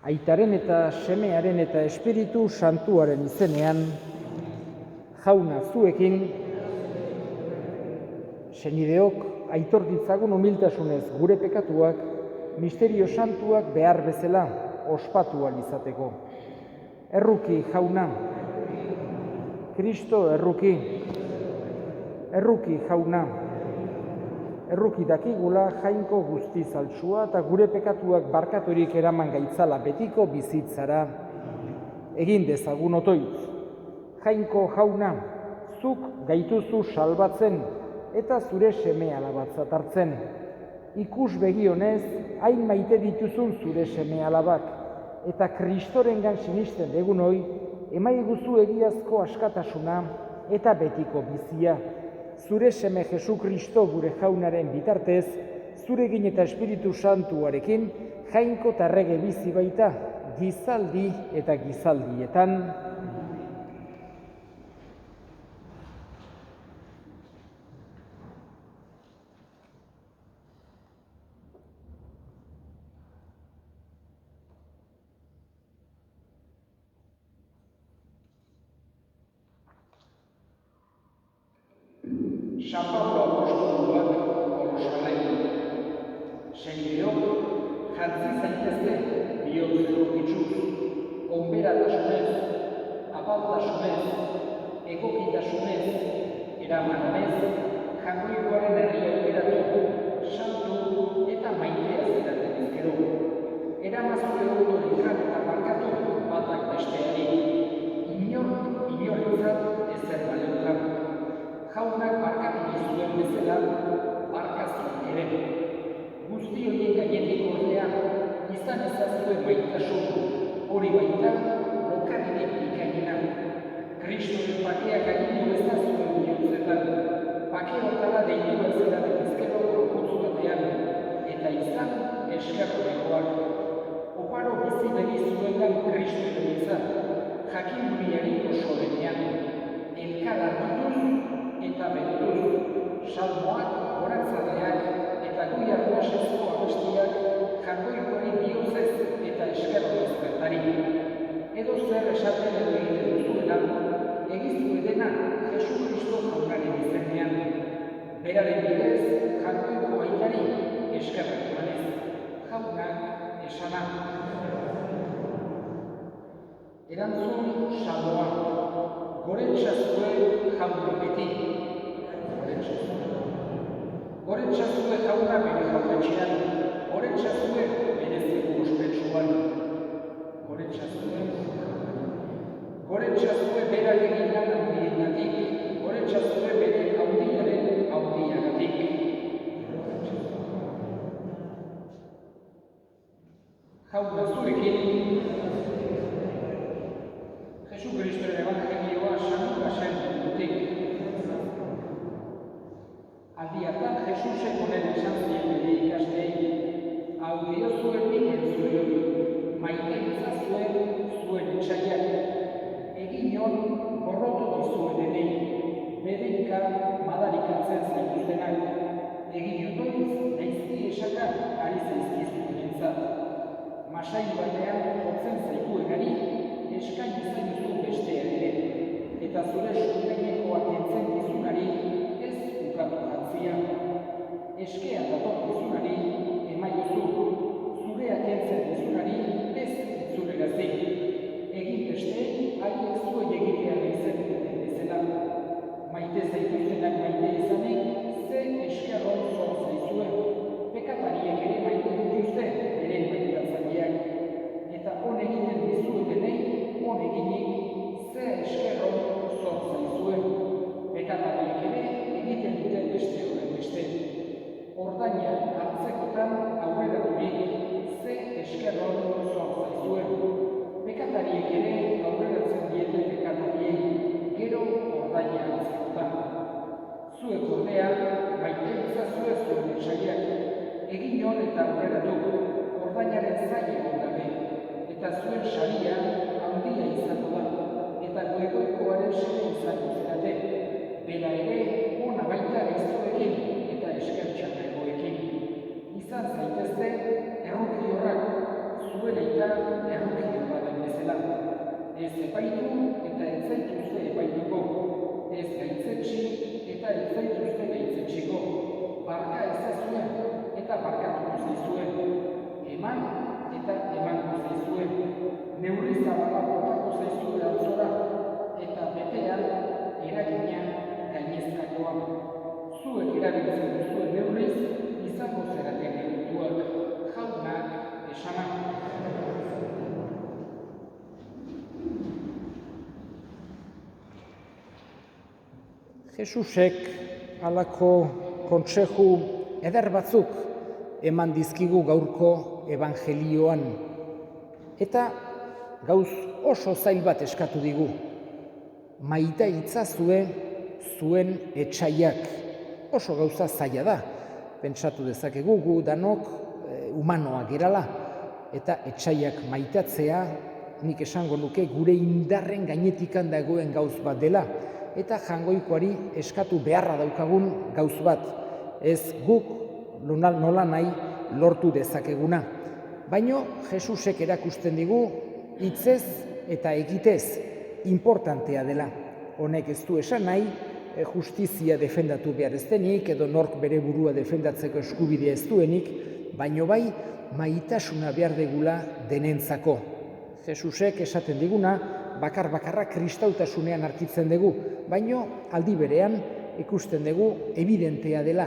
Aitaren eta Semearen eta Espiritu Santuaren izenean, Jauna zuekin, senideok, aitor ditzagun humiltasunez gure pekatuak, misterio santuak behar bezala ospatu ahal izateko. Erruki, Jauna. Kristo erruki. Erruki, Jauna. Erruki dakigula jainko guztiz altsua eta gure pekatuak barkaturik eraman gaitzala betiko bizitzara. Egin dezagun otoitz. Jainko, Jauna, zuk gaituzu salbatzen eta zure seme alabatzat hartzen. Ikus begionez, hain maite dituzun zure seme alabak, eta Kristorengan sinisten degunoi, emaiguzu egiazko askatasuna eta betiko bizia. Zure seme Jesu Kristo gure Jaunaren bitartez, zuregin eta Espiritu Santuarekin, jainko eta errege bizi baita, gizaldi eta gizaldietan. San Pablo apostoluak Kolosalei. Senideok, jantzi zaitezte bihotz egokitzuz, onberatasunez, apaltasunez, egokitasunez, eramanez, jakoikoaren herria aukeratu, santu eta maitea zeraten ezkero. Eramazue ondorengan eta markatu batak besteari, inorentzat ezer baleukan. Jaunak barkatu dizuen bezala, barkaztu ere. Guzti horien gainetik ordea, izan ezazue maitasun, hori baita, lokarririk ikainena. Kristoren pakeak agindu ezazue bihotzetan, pake hortara deitu ezeraten ezkero gorputzu batean, eta izan eskerrorekoak. Oparo bizi begi zuengan Kristoren izan, jakin duriariko sobenean, elkar hartituz, eta betuz, salmoak, goratzaleak eta goi arnasezko abestiak jakoikori bihotzez eta eskerroz bertari. Edo zer esaten edo egiten duzuela, egizu edena Jesu Kristo Jaunaren izenean. Beraren bidez, jakoiko aitari eskerrak emanez. Jaunak esana. Erantzun salmoa. Goretxazue jauna beti. Goretxazue jauna bere jaunetxean. Goretxazue bere zego ospetsuan. Goretxazue berak eginan handiengatik. Goretxazue bere handiaren handiagatik. Jauna zuekin. Jesu Kristoren evangelioa San Lukasen dutik. Aldiatan Jesusek honen esan zien bere ikastei, hau diozuen nik entzuen hori, maite itzazuen zuen etxaiak, egin hon borrotu dizuen denei, bedinka madarikatzen zaituztenak, egin otoiz daizki esaka ari zaizkizuen entzat. Masai batean jotzen zaituenari, eskain izan duzu bestean ere, eta zure surdainekoak entzen dizunari ez ukatu jantzia. Eskea dator dizunari emaiozu, zureak entzen dizunari ez itzulerazik. Egin beste, haiek zuen egitea izen duten bezala. Maite zaituztenak maite izanik, ze eskerron zor zaizuen. Pekatariek ere maite dituzte ere maitatzaileak. Eta hon egiten dizuetenei, hon eginik, ze eskerron zor zaizuen. Pekatariek ere egiten duten beste horren beste. Ordaina hartzekotan aurrera durik, ze eskerron zor zaizuen. Pekatariek ere aurreratzen diete pekatariei, gero ordaina hartzekotan. Zuek ordea, maite itzazue zuen etxaiak, egin hon eta aurrera du, ordainaren zain egon gabe, eta zuen saria handia izango da, eta goegoikoaren seme izango zerate, bera ere ona baita gaiztoekin eta eskertxarrekoekin. Izan zaitezte erruki horrak, zuen eta Jesusek halako kontseju eder batzuk eman dizkigu gaurko evangelioan. Eta gauz oso zail bat eskatu digu. Maita itzazue zuen etsaiak. Oso gauza zaila da. Pentsatu dezakegu gu danok humanoak gerala. Eta etsaiak maitatzea, nik esango nuke gure indarren gainetikan dagoen gauz bat dela. Eta jangoikoari eskatu beharra daukagun gauz bat. Ez guk nola nahi lortu dezakeguna. Baino Jesusek erakusten digu hitzez eta egitez importantea dela. Honek ez du esan nahi justizia defendatu behar ez denik edo nork bere burua defendatzeko eskubidea ez duenik, baino bai maitasuna behar degula denentzako. Jesusek esaten diguna bakar-bakarra kristautasunean arkitzen dugu, baino aldi berean ikusten dugu evidentea dela,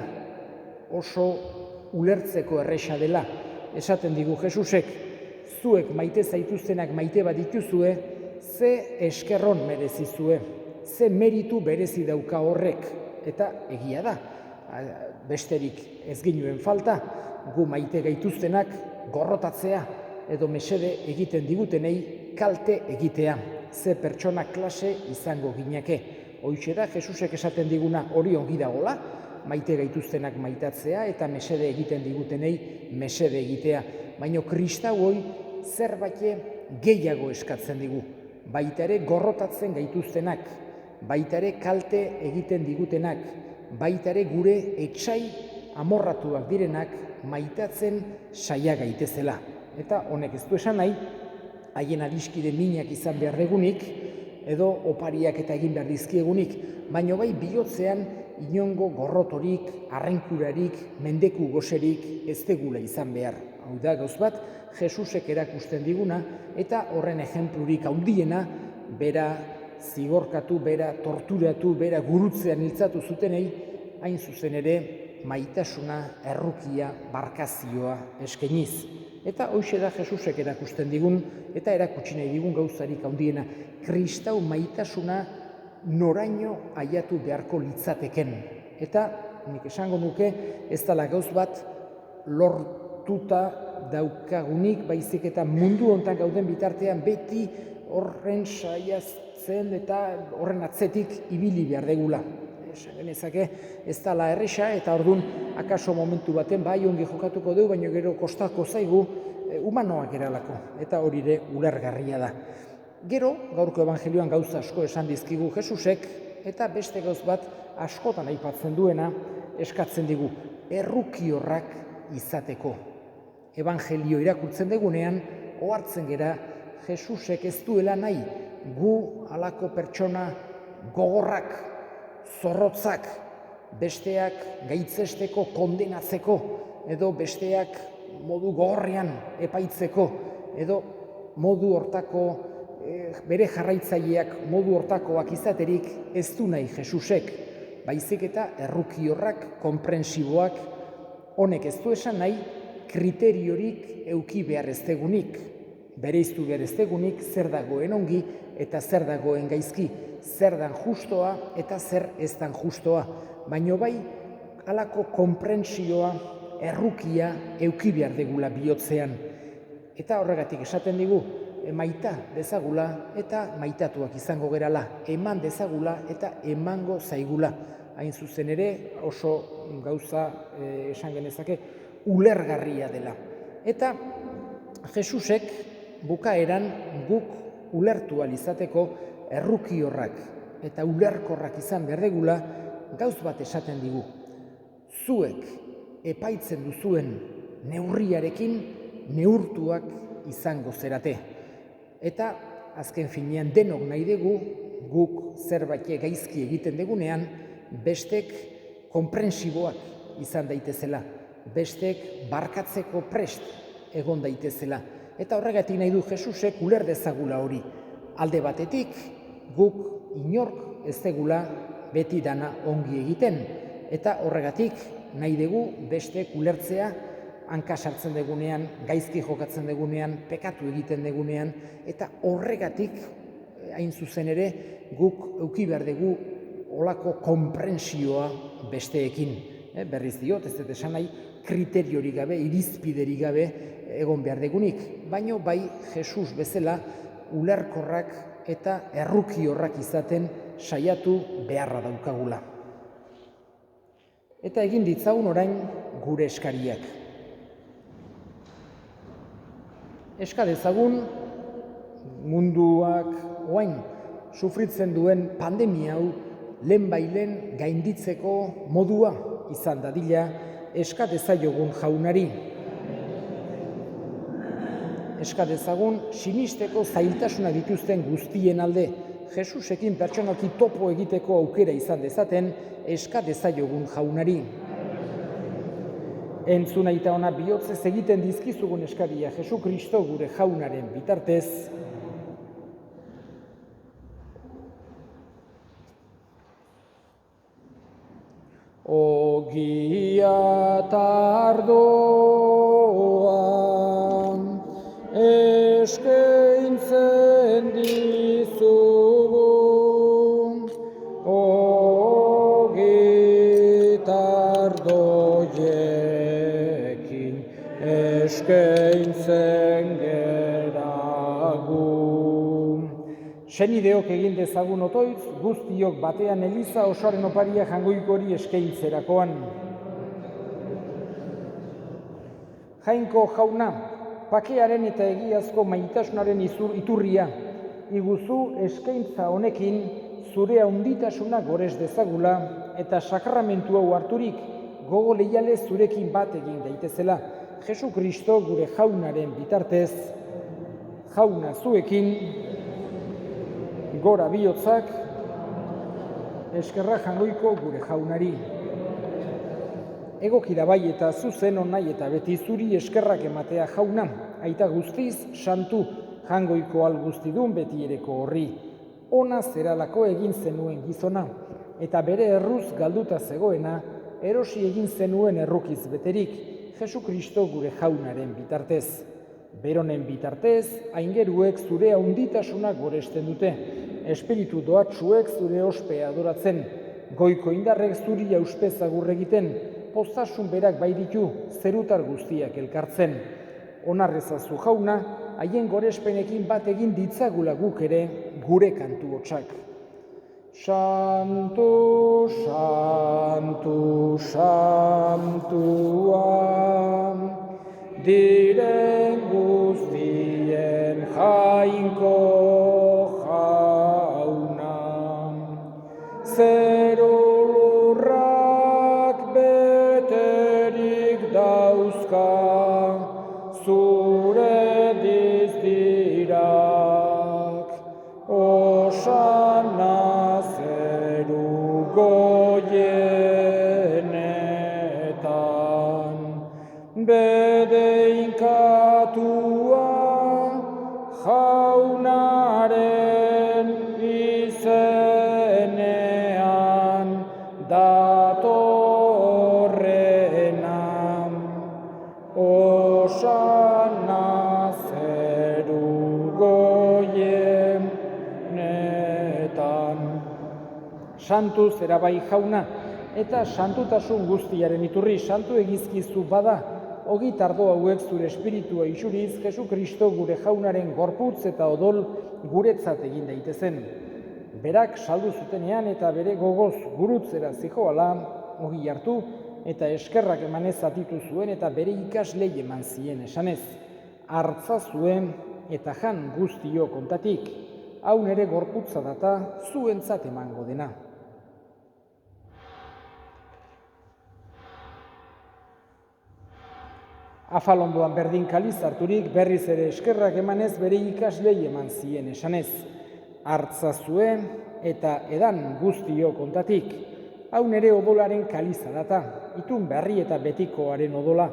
oso ulertzeko erresa dela. Esaten digu Jesusek, zuek maite zaituztenak maite bat dituzue, ze eskerron merezizue, ze meritu berezi dauka horrek, eta egia da. Besterik ez ginuen falta, gu maite gaituztenak gorrotatzea, edo mesede egiten digutenei kalte egitea, ze pertsona klase izango gineke. Hoixe da Jesusek esaten diguna hori ongi dagola, maite gaituztenak maitatzea eta mesede egiten digutenei mesede egitea. Baina kristau hoi zerbait gehiago eskatzen digu. Baita ere gorrotatzen gaituztenak, baita ere kalte egiten digutenak, baita ere gure etsai amorratuak direnak maitatzen saia gaitezela. Eta honek ez du esan nahi, haien adiskide minak izan behar degunik, edo opariak eta egin behar dizkiegunik, baina bai bihotzean inongo gorrotorik, arrenkurarik, mendeku goserik ez degula izan behar. Hau da, gauz bat, Jesusek erakusten diguna, eta horren ejemplurik handiena, bera zigorkatu, bera torturatu, bera gurutzean hiltzatu zutenei, hain zuzen ere maitasuna, errukia, barkazioa eskeniz. Eta hoxe da Jesusek erakusten digun, eta erakutsi nahi digun gauzarik handiena, kristau maitasuna noraino aiatu beharko litzateken. Eta nik esango nuke ez dela gauz bat lortuta daukagunik, baizik eta mundu hontan gauden bitartean beti horren saiatzen eta horren atzetik ibili behar degula. Esan genezake ez dela erresa eta orduan akaso momentu baten bai ongi jokatuko dugu, baina gero kostako zaigu humanoak eralako, eta hori ere ulergarria da. Gero, gaurko evangelioan gauza asko esan dizkigu Jesusek, eta beste gauz bat askotan aipatzen duena eskatzen digu, errukiorrak izateko. Evangelio irakurtzen degunean, ohartzen gera Jesusek ez duela nahi, gu halako pertsona gogorrak, zorrotzak, besteak gaitzesteko, kondenatzeko, edo besteak modu gogorrean epaitzeko, edo modu hortako bere jarraitzaileak modu hortakoak izaterik ez du nahi Jesusek, baizik eta errukiorrak, konprensiboak, honek ez du esan nahi kriteriorik euki behar ez degunik, bereiztu behar ez degunik zer dagoen ongi eta zer dagoen gaizki, zer dan justoa eta zer ez dan justoa, baino bai halako konprentsioa, errukia euki behar degula bihotzean. Eta horregatik esaten digu, maita dezagula eta maitatuak izango gerala, eman dezagula eta emango zaigula. Hain zuzen ere oso gauza esan genezake ulergarria dela. Eta Jesusek bukaeran guk ulertu ahal izateko errukiorrak eta ulerkorrak izan behar degula gauz bat esaten digu. Zuek epaitzen duzuen neurriarekin neurtuak izango zerate. Eta azken finean denok nahi dugu, guk zerbait gaizki egiten degunean, bestek konprensiboak izan daitezela, bestek barkatzeko prest egon daitezela. Eta horregatik nahi du Jesusek uler dezagula hori. Alde batetik, guk inork ez degula beti dana ongi egiten. Eta horregatik nahi dugu bestek ulertzea hanka sartzen degunean, gaizki jokatzen degunean, pekatu egiten degunean, eta horregatik hain zuzen ere guk euki behar dugu olako konprentsioa besteekin. Berriz diot, ez dut esan nahi, kriteriorik gabe, irizpiderik gabe egon behar degunik, baino bai Jesus bezala ulerkorrak eta errukiorrak izaten saiatu beharra daukagula. Eta egin ditzagun orain gure eskariak. Eska dezagun munduak orain sufritzen duen pandemia hau lehenbailen gainditzeko modua izan dadila eska dezaiogun jaunari. Eska dezagun sinisteko zailtasuna dituzten guztien alde, Jesusekin pertsonalki topo egiteko aukera izan dezaten eska dezaiogun jaunari. Entzuna eta ona bihotzez egiten dizkizugun eskaria Jesu Kristo gure jaunaren bitartez. Ogia tardoan eskaintzen dizugun, ogi tardoiekin eskaintzen geragu. Senideok egin dezagun otoitz, guztiok batean Eliza osoaren oparia jangoikori eskaintzerakoan. Jainko jauna, pakearen eta egiazko maitasunaren iturria, iguzu eskaintza honekin zure handitasuna gorez dezagula eta sakramentu hau harturik gogo leiale zurekin bat egin daitezela. Jesu Kristo gure jaunaren bitartez, jauna zuekin, gora bihotzak, eskerra jangoiko gure jaunari. Egoki da bai eta zuzen onai eta beti zuri eskerrak ematea jauna, aita guztiz, santu, jangoiko alguztidun beti ereko horri. Ona zeralako egin zenuen gizona, eta bere erruz galduta zegoena, erosi egin zenuen errukiz beterik, Jesu Kristo gure jaunaren bitartez. Beronen bitartez, aingeruek zure handitasuna goresten dute, espiritu doatsuek zure ospea adoratzen, goiko indarrek zuri auspez agur egiten, postasun berak bai ditu zerutar guztiak elkartzen. Onarrezazu jauna, haien gorespenekin bat egin ditzagula guk ere gure kantu hotsak. Santu, santu, santua, diren guztien jainko jauna. Zeru lurrak beterik dauzka, zure dizdirak, osana zeru goienetan, bedeinkatua jaunaren izenean datorrena, osana zeru goienetan. Santu zera bai jauna, eta santutasun guztiaren iturri santu egizkizu bada, ogi tardo hauek zure espiritua isuriz, Jesu Kristo gure jaunaren gorputz eta odol guretzat egin daitezen. Berak saldu zutenean eta bere gogoz gurutzera zijoala, ogi hartu eta eskerrak emanez zatitu zuen eta bere ikaslei eman zien esanez. Hartza zuen eta jan guztio kontatik, hau nere gorputza data zuentzat emango dena. Afalondoan berdin kaliz harturik berriz ere eskerrak emanez bere ikaslei eman zien esanez. Hartza zuen eta edan guztio kontatik, hau nere odolaren kaliza data, itun berri eta betikoaren odola,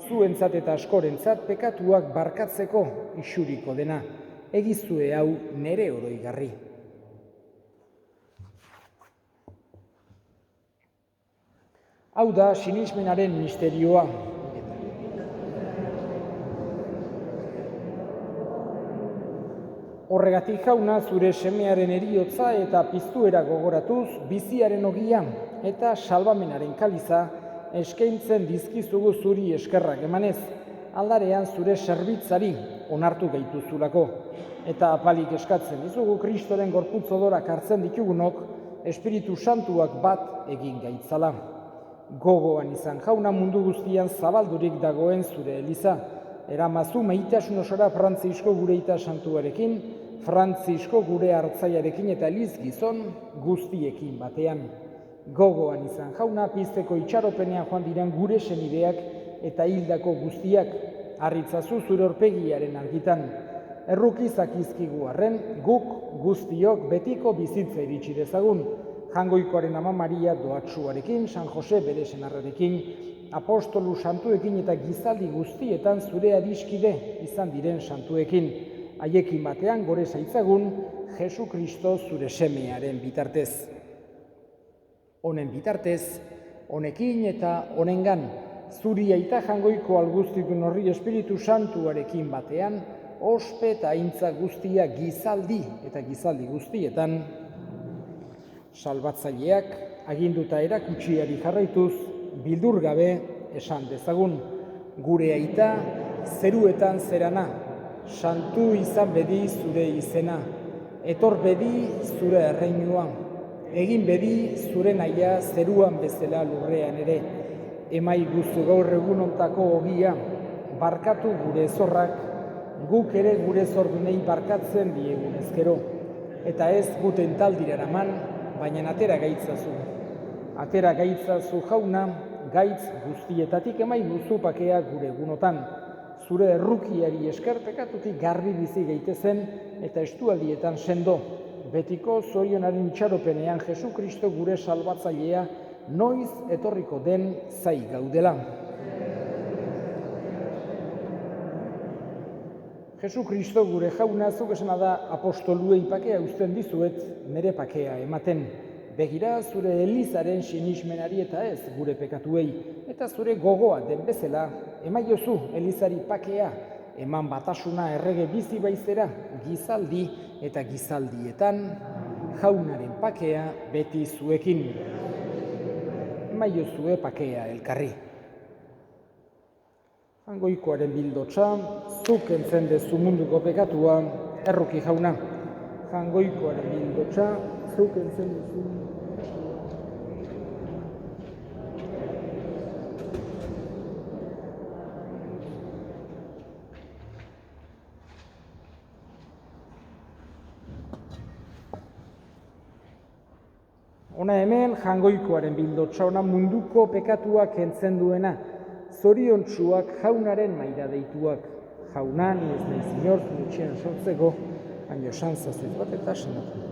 zuentzat eta askorentzat pekatuak barkatzeko isuriko dena, egizue hau nere oroigarri. Hau da sinismenaren misterioa. Horregatik jauna zure semearen heriotza eta piztuera gogoratuz, biziaren ogia eta salbamenaren kaliza eskaintzen dizkizugu zuri eskerrak emanez, aldarean zure zerbitzari onartu gaituzulako. Eta apalik eskatzen dizugu Kristoren gorputz odorak hartzen ditugunok, Espiritu Santuak bat egin gaitzala. Gogoan izan jauna mundu guztian zabaldurik dagoen zure eliza, eramazu maitasun osora Frantzisko gure ita santuarekin, Frantzisko gure hartzaiarekin eta eliz gizon guztiekin batean. Gogoan izan jauna pizteko itxaropenean joan diren gure senideak eta hildako guztiak, harritzazu zure orpegiaren argitan. Errukizak izkigu arren, guk guztiok betiko bizitza iritsi dezagun, Jangoikoaren Ama Maria doatsuarekin, San Jose bere senarrarekin, apostolu santuekin eta gizaldi guztietan zure adiskide izan diren santuekin, haiekin batean gore zaitzagun Jesu Kristo zure semearen bitartez. Honen bitartez, honekin eta honengan, zuri aita Jangoiko alguztitun horri Espiritu Santuarekin batean, ospe eta aintza guztia gizaldi eta gizaldi guztietan, salbatzaileak aginduta erakutsiari jarraituz, bildur gabe esan dezagun, gure aita zeruetan zerana, santu izan bedi zure izena, etor bedi zure erreinua, egin bedi zure naia zeruan bezala lurrean ere, emai guzu gaur egun ontako ogia, barkatu gure zorrak, guk ere gure zordunei barkatzen diegun ezkero, eta ez guten taldira eraman, baina atera gaitzazu. Atera gaitzazu jauna, gaitz guztietatik emai duzu pakea gure egunotan. Zure errukiari esker pekatutik garbi bizi gaitezen eta estualdietan sendo. Betiko zorionaren itxaropenean Jesu Kristo gure salbatzailea noiz etorriko den zai gaudela. Jesu Kristo gure jauna zuk esana da apostoluei pakea uzten dizuet nere pakea ematen. Begira zure elizaren sinismenari eta ez gure pekatuei, eta zure gogoa den bezala, emaiozu elizari pakea, eman batasuna errege bizi baizera, gizaldi eta gizaldietan, jaunaren pakea beti zuekin. Emaiozue pakea elkarri. Jangoikoaren bildotsa, zuk entzen dezu munduko pekatua, erruki jauna. Jangoikoaren bildotsa, zuk entzen dezu. Ona hemen Jangoikoaren bildotsa, ona munduko pekatuak kentzen duena, zoriontsuak jaunaren maira deituak. Jauna, ni ez nahi zinor, zutxean sortzeko, baina esan zazet bat eta senatu.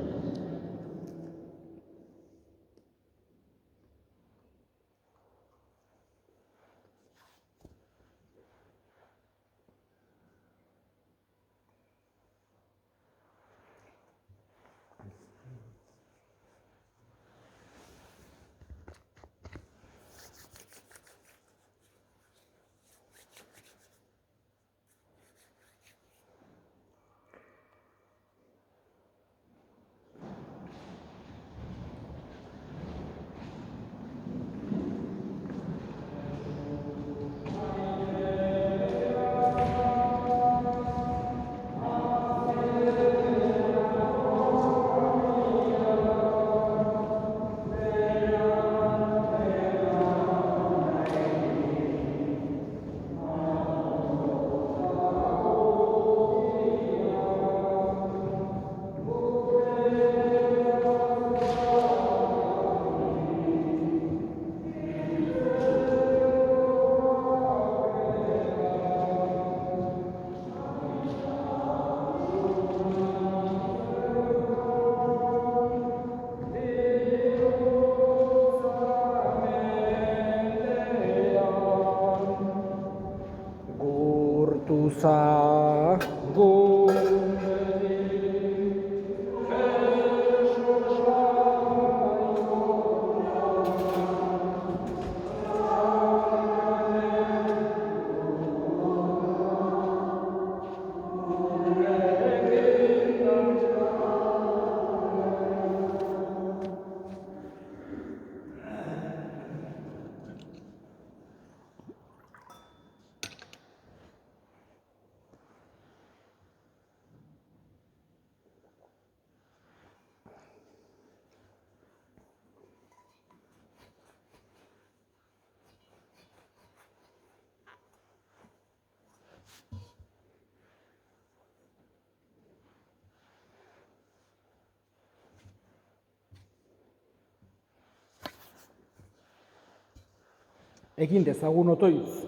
Egin dezagun otoitz.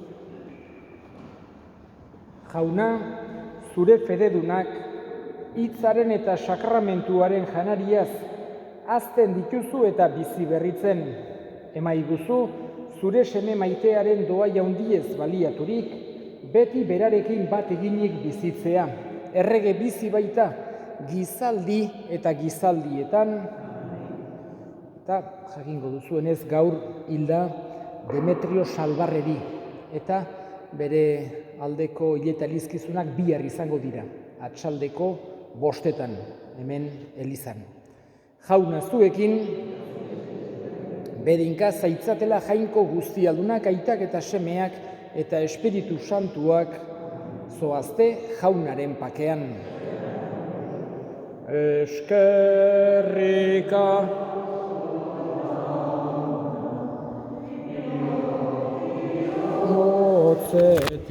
Jauna, zure fededunak, hitzaren eta sakramentuaren janariaz, hazten dituzu eta bizi berritzen. Emaiguzu, zure seme maitearen doa jaundiez baliaturik, beti berarekin bat eginik bizitzea. Errege bizi baita, gizaldi eta gizaldietan, eta jakingo duzuenez gaur hilda Demetrio Salbarreri, eta bere aldeko hileta elizkizunak bihar izango dira, atxaldeko 5:00 hemen elizan. Jauna zuekin, bedinka zaitzatela jainko guztialdunak, aitak eta semeak eta Espiritu Santuak, zoazte jaunaren pakean. Eskerrika. Motzetik.